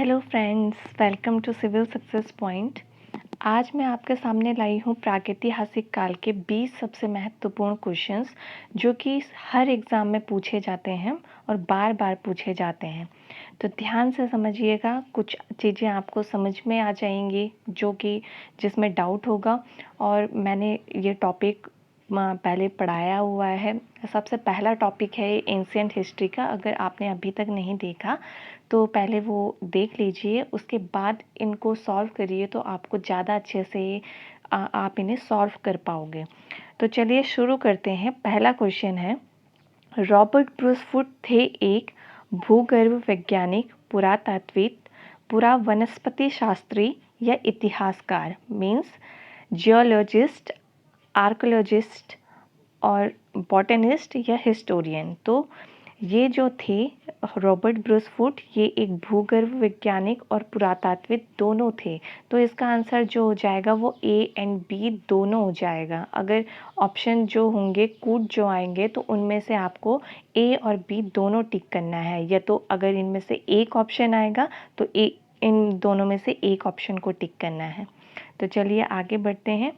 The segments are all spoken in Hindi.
Hello friends, welcome to Civil Success Point. आज मैं आपके सामने लाई हूँ प्रागैतिहासिक काल के 20 सबसे महत्वपूर्ण क्वेश्चंस जो कि हर एग्ज़ाम में पूछे जाते हैं और बार बार पूछे जाते हैं। तो ध्यान से समझिएगा, कुछ चीज़ें आपको समझ में आ जाएंगी जो कि जिसमें डाउट होगा। और मैंने ये टॉपिक पहले पढ़ाया हुआ है। सबसे पहला टॉपिक है एंशिएंट हिस्ट्री का। अगर आपने अभी तक नहीं देखा तो पहले वो देख लीजिए, उसके बाद इनको सॉल्व करिए तो आपको ज़्यादा अच्छे से आप इन्हें सॉल्व कर पाओगे। तो चलिए शुरू करते हैं। पहला क्वेश्चन है, रॉबर्ट ब्रूस फुट थे एक भूगर्भ वैज्ञानिक, पुरातात्विक, पुरा वनस्पति शास्त्री या इतिहासकार, मीन्स जियोलॉजिस्ट, आर्कोलॉजिस्ट और बॉटनिस्ट या हिस्टोरियन। तो ये जो थे रॉबर्ट ब्रूस फुट, ये एक भूगर्भ वैज्ञानिक और पुरातात्विक दोनों थे। तो इसका आंसर जो हो जाएगा वो ए एंड बी दोनों हो जाएगा। अगर ऑप्शन जो होंगे कूट जो आएंगे तो उनमें से आपको ए और बी दोनों टिक करना है, या तो अगर इनमें से एक ऑप्शन आएगा तो इन दोनों में से एक ऑप्शन को टिक करना है। तो चलिए आगे बढ़ते हैं।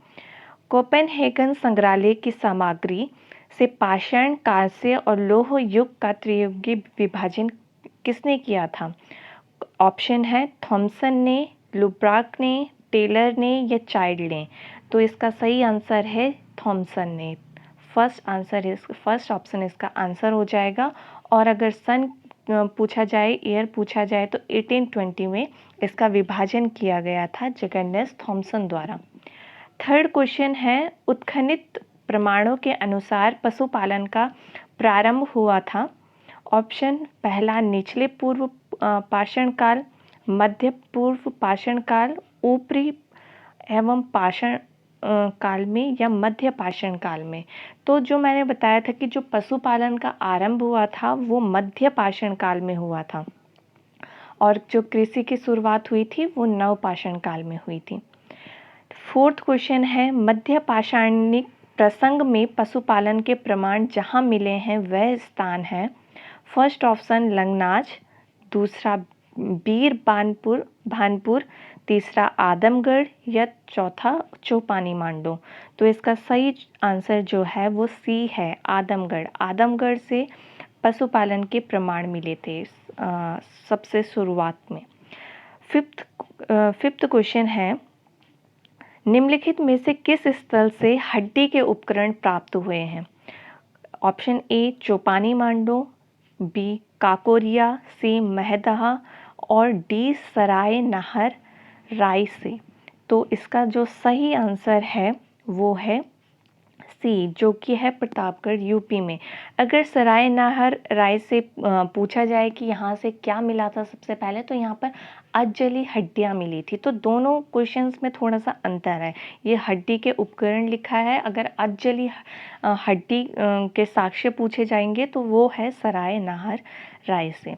कोपेनहेगन संग्रहालय की सामग्री से पाषाण, कांस्य और लौह युग का त्रियुगी विभाजन किसने किया था? ऑप्शन है थॉमसन ने, लुब्राक ने, टेलर ने या चाइल्ड ने। तो इसका सही आंसर है थॉमसन ने। फर्स्ट ऑप्शन इसका आंसर हो जाएगा। और अगर सन पूछा जाए, ईयर पूछा जाए तो 1820 में इसका विभाजन किया गया था जगन्नेस थॉमसन द्वारा। थर्ड क्वेश्चन है, उत्खनित प्रमाणों के अनुसार पशुपालन का प्रारंभ हुआ था। ऑप्शन पहला निचले पूर्व पाषाण काल, मध्य पूर्व पाषाण काल, ऊपरी एवं पाषाण काल में या मध्य पाषाण काल में। तो जो मैंने बताया था कि जो पशुपालन का आरंभ हुआ था वो मध्य पाषाण काल में हुआ था, और जो कृषि की शुरुआत हुई थी वो नव पाषाण काल में हुई थी। फोर्थ क्वेश्चन है, मध्य पाषाणिक प्रसंग में पशुपालन के प्रमाण जहाँ मिले हैं वह स्थान है। फर्स्ट ऑप्शन लंगनाज, दूसरा बीर भानपुर, तीसरा आदमगढ़ या चौथा चौपानी मांडो। तो इसका सही आंसर जो है वो सी है, आदमगढ़। आदमगढ़ से पशुपालन के प्रमाण मिले थे सबसे शुरुआत में। फिफ्थ क्वेश्चन है, निम्नलिखित में से किस स्थल से हड्डी के उपकरण प्राप्त हुए हैं? Option A Chopani Mando, B Kakoria, C Mahadaha और डी सराय नाहर राय से। तो इसका जो सही आंसर है वो है सी, जो कि है प्रतापगढ़ यूपी में। अगर सराय नाहर राय से पूछा जाए कि यहाँ से क्या मिला था सबसे पहले, तो यहाँ पर अधजली हड्डियाँ मिली थी। तो दोनों क्वेश्चंस में थोड़ा सा अंतर है। ये हड्डी के उपकरण लिखा है, अगर अधजली हड्डी के साक्ष्य पूछे जाएंगे तो वो है सराय नाहर राय से।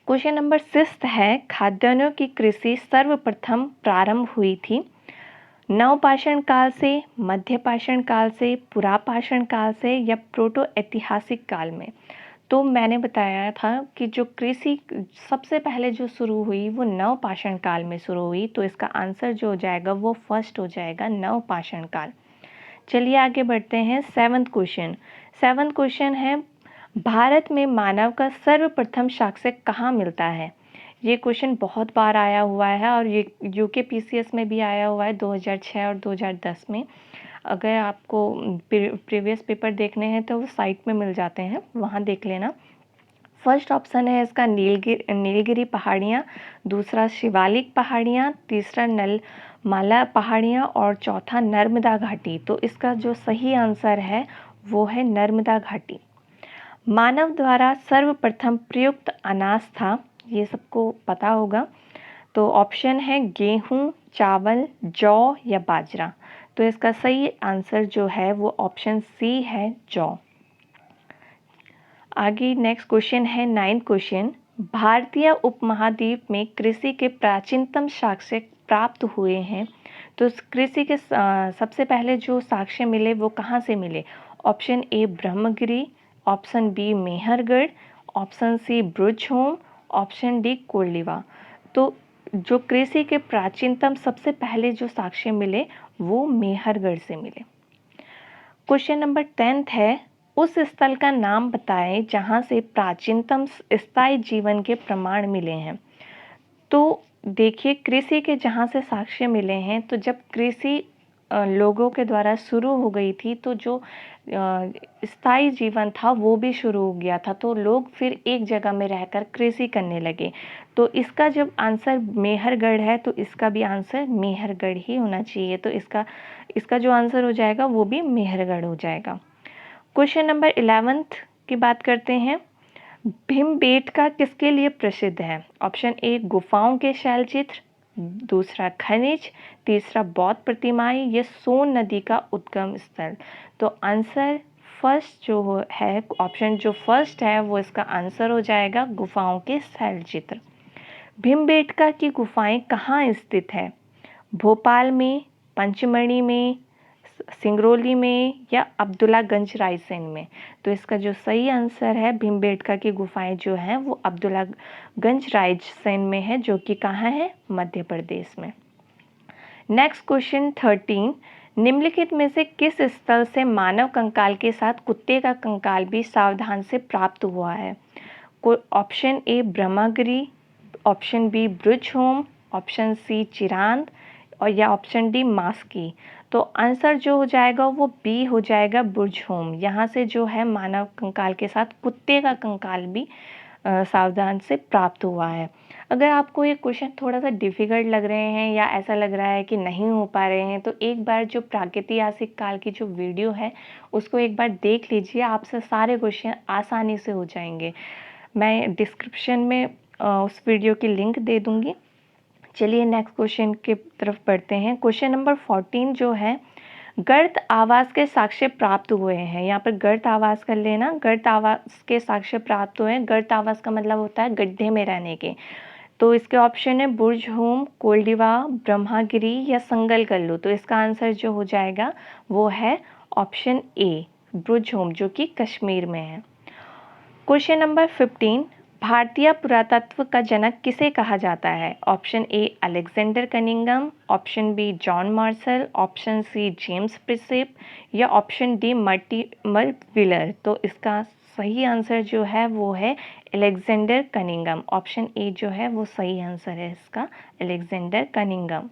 क्वेश्चन नंबर 6 है, खाद्यान्नों की कृषि सर्वप्रथम प्रारंभ हुई थी नवपाषाण काल से, मध्य पाषाण काल से, पुरापाषाण काल से या प्रोटो ऐतिहासिक काल में। तो मैंने बताया था कि जो कृषि सबसे पहले जो शुरू हुई वो नवपाषाण काल में शुरू हुई। तो इसका आंसर जो हो जाएगा वो फर्स्ट हो जाएगा, नवपाषाण काल। चलिए आगे बढ़ते हैं। सेवंथ क्वेश्चन है, भारत में मानव का सर्वप्रथम साक्ष्य कहाँ मिलता है? ये क्वेश्चन बहुत बार आया हुआ है और ये यूके पीसीएस में भी आया हुआ है 2006 और 2010 में। अगर आपको प्रीवियस पेपर देखने हैं तो वो साइट में मिल जाते हैं, वहाँ देख लेना। फर्स्ट ऑप्शन है इसका नीलगिरी पहाड़ियाँ, दूसरा शिवालिक पहाड़ियाँ, तीसरा नलमाला पहाड़ियाँ और चौथा नर्मदा घाटी। तो इसका जो सही आंसर है वो है नर्मदा घाटी। मानव द्वारा सर्वप्रथम प्रयुक्त अनाज था, ये सबको पता होगा। तो ऑप्शन है गेहूं, चावल, जौ या बाजरा। तो इसका सही आंसर जो है वो ऑप्शन सी है, जौ। आगे नेक्स्ट क्वेश्चन है 9th क्वेश्चन, भारतीय उपमहाद्वीप में कृषि के प्राचीनतम साक्ष्य प्राप्त हुए हैं। तो कृषि के सबसे पहले जो साक्ष्य मिले वो कहाँ से मिले? Option A Brahmagiri, option B Mehrgarh, option C Burzahom, option D Koldihwa. तो जो कृषि के प्राचीनतम सबसे पहले जो साक्ष्य मिले वो मेहरगढ़ से मिले। क्वेश्चन नंबर 10 है, उस स्थल का नाम बताएं जहां से प्राचीनतम स्थायी जीवन के प्रमाण मिले हैं। तो देखिए, कृषि के जहाँ से साक्ष्य मिले हैं, तो जब कृषि लोगों के द्वारा शुरू हो गई थी तो जो स्थायी जीवन था वो भी शुरू हो गया था, तो लोग फिर एक जगह में रहकर कृषि करने लगे। तो इसका जब आंसर मेहरगढ़ है तो इसका भी आंसर मेहरगढ़ ही होना चाहिए। तो इसका जो आंसर हो जाएगा वो भी मेहरगढ़ हो जाएगा। क्वेश्चन नंबर 11 की बात करते हैं। भीमबेटका किसके लिए प्रसिद्ध है? ऑप्शन ए गुफाओं के शैलचित्र, दूसरा खनिज, तीसरा बौद्ध प्रतिमाएं या सोन नदी का उद्गम स्थल। तो आंसर फर्स्ट जो है, ऑप्शन जो फर्स्ट है वो इसका आंसर हो जाएगा गुफाओं के शैलचित्र। भीमबेटका की गुफाएं कहाँ स्थित है? भोपाल में, पंचमढ़ी में, सिंगरौली में या अब्दुल्लागंज रायसेन में। तो इसका जो सही आंसर है, भीमबेटका की गुफाएं जो हैं वो अब्दुल्लागंज रायसेन में है, जो कि कहाँ है? मध्य प्रदेश में। नेक्स्ट क्वेश्चन 13, निम्नलिखित में से किस स्थल से मानव कंकाल के साथ कुत्ते का कंकाल भी सावधान से प्राप्त हुआ है? Option A Brahmagiri, option B Burzahom, option C Chirand और या ऑप्शन डी मास्की। तो आंसर जो हो जाएगा वो बी हो जाएगा, बुर्जहोम। यहाँ से जो है मानव कंकाल के साथ कुत्ते का कंकाल भी सावधान से प्राप्त हुआ है। अगर आपको ये क्वेश्चन थोड़ा सा डिफिकल्ट लग रहे हैं या ऐसा लग रहा है कि नहीं हो पा रहे हैं, तो एक बार जो प्रागैतिहासिक काल की जो वीडियो है उसको एक बार देख लीजिए, आपसे सारे क्वेश्चन आसानी से हो जाएंगे। मैं डिस्क्रिप्शन में उस वीडियो की लिंक दे दूंगी। चलिए नेक्स्ट क्वेश्चन की तरफ बढ़ते हैं। क्वेश्चन नंबर 14 जो है, गर्त आवास के साक्ष्य प्राप्त हुए हैं। यहाँ पर गर्त आवास कर लेना, गर्त आवास के साक्ष्य प्राप्त हुए हैं। गर्त आवास का मतलब होता है गड्ढे में रहने के। तो इसके ऑप्शन है बुर्जहोम, कोल्डिवा, ब्रह्मागिरी या संगलकल्लू। तो इसका आंसर जो हो जाएगा वो है ऑप्शन ए बुर्जहोम, जो कि कश्मीर में है। क्वेश्चन नंबर 15, भारतीय पुरातत्व का जनक किसे कहा जाता है? Option A Alexander Cunningham, option B John Marshall, option C James Prinsep या ऑप्शन डी मर्टिमर व्हीलर। तो इसका सही आंसर जो है वो है अलेक्जेंडर कनिंघम। ऑप्शन ए जो है वो सही आंसर है इसका, अलेक्जेंडर कनिंघम।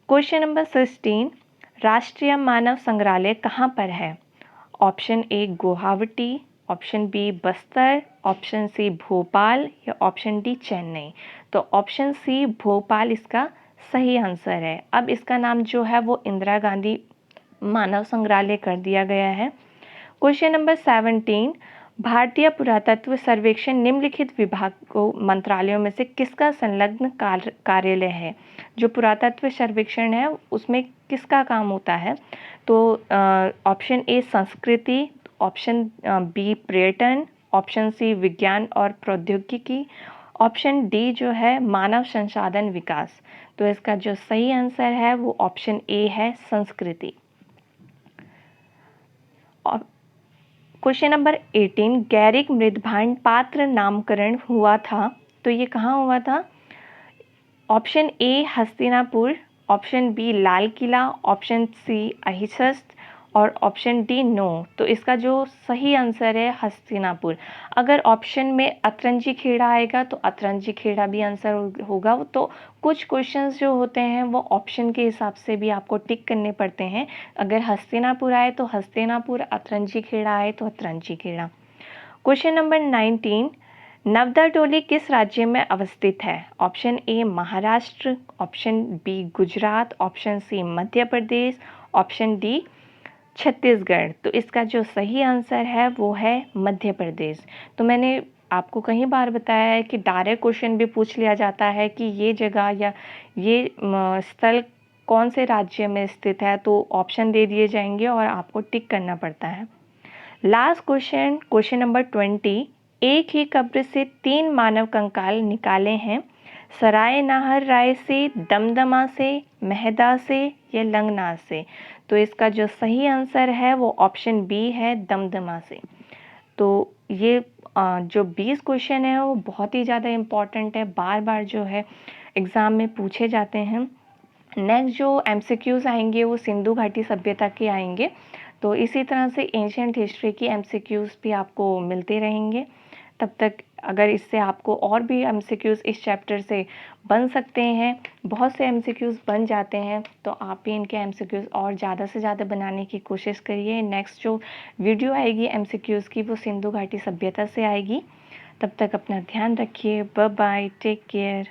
क्वेश्चन नंबर 16, राष्ट्रीय मानव संग्रहालय कहाँ पर है? Option A Guwahati, option B Bastar, option C Bhopal या ऑप्शन डी चेन्नई। तो ऑप्शन सी भोपाल इसका सही आंसर है। अब इसका नाम जो है वो इंदिरा गांधी मानव संग्रहालय कर दिया गया है। क्वेश्चन नंबर 17, भारतीय पुरातत्व सर्वेक्षण निम्नलिखित विभागों मंत्रालयों में से किसका संलग्न कार्यालय है? जो पुरातत्व सर्वेक्षण है उसमें किसका काम होता है? तो ऑप्शन ए संस्कृति, ऑप्शन बी पर्यटन, ऑप्शन सी विज्ञान और प्रौद्योगिकी, ऑप्शन डी जो है मानव संसाधन विकास। तो इसका जो सही आंसर है वो ऑप्शन ए है संस्कृति। क्वेश्चन नंबर 18, गैरिक मृदभांड पात्र नामकरण हुआ था, तो ये कहाँ हुआ था? Option A Hastinapur, option B Lal Qila, option C Ahichchhatra और ऑप्शन डी नो। तो इसका जो सही आंसर है हस्तिनापुर। अगर ऑप्शन में अतरंजी खेड़ा आएगा तो अतरंजी खेड़ा भी आंसर होगा। तो कुछ क्वेश्चंस जो होते हैं वो ऑप्शन के हिसाब से भी आपको टिक करने पड़ते हैं। अगर हस्तिनापुर आए तो हस्तिनापुर, अतरंजी खेड़ा आए तो अतरंजी खेड़ा। क्वेश्चन नंबर 19, नवदा टोली किस राज्य में अवस्थित है? Option A Maharashtra, option B Gujarat, option C Madhya Pradesh, option D Chhattisgarh. तो इसका जो सही आंसर है वो है मध्य प्रदेश। तो मैंने आपको कई बार बताया है कि डायरेक्ट क्वेश्चन भी पूछ लिया जाता है कि ये जगह या ये स्थल कौन से राज्य में स्थित है, तो ऑप्शन दे दिए जाएंगे और आपको टिक करना पड़ता है। लास्ट क्वेश्चन, क्वेश्चन नंबर 20, एक ही कब्र से 3 मानव कंकाल निकाले हैं, सराय नाहर राय से, दमदमा से, मेहदा से या लंगनाथ से। तो इसका जो सही आंसर है वो ऑप्शन बी है दमदमा से। तो ये जो 20 क्वेश्चन है वो बहुत ही ज़्यादा इम्पॉर्टेंट है, बार-बार जो है एग्ज़ाम में पूछे जाते हैं। नेक्स्ट जो एमसीक्यूज़ आएँगे वो सिंधु घाटी सभ्यता के आएँगे। तो इसी तरह से एंशिएंट हिस्ट्री की एमसीक्यूज़ भी आपको मिलते रहेंगे। तब तक अगर इससे आपको और भी एमसीक्यूज़ इस चैप्टर से बन सकते हैं, बहुत से एमसीक्यूज़ बन जाते हैं, तो आप भी इनके एमसीक्यूज़ और ज़्यादा से ज़्यादा बनाने की कोशिश करिए। नेक्स्ट जो वीडियो आएगी एमसीक्यूज़ की वो सिंधु घाटी सभ्यता से आएगी। तब तक अपना ध्यान रखिए। Bye bye, take care.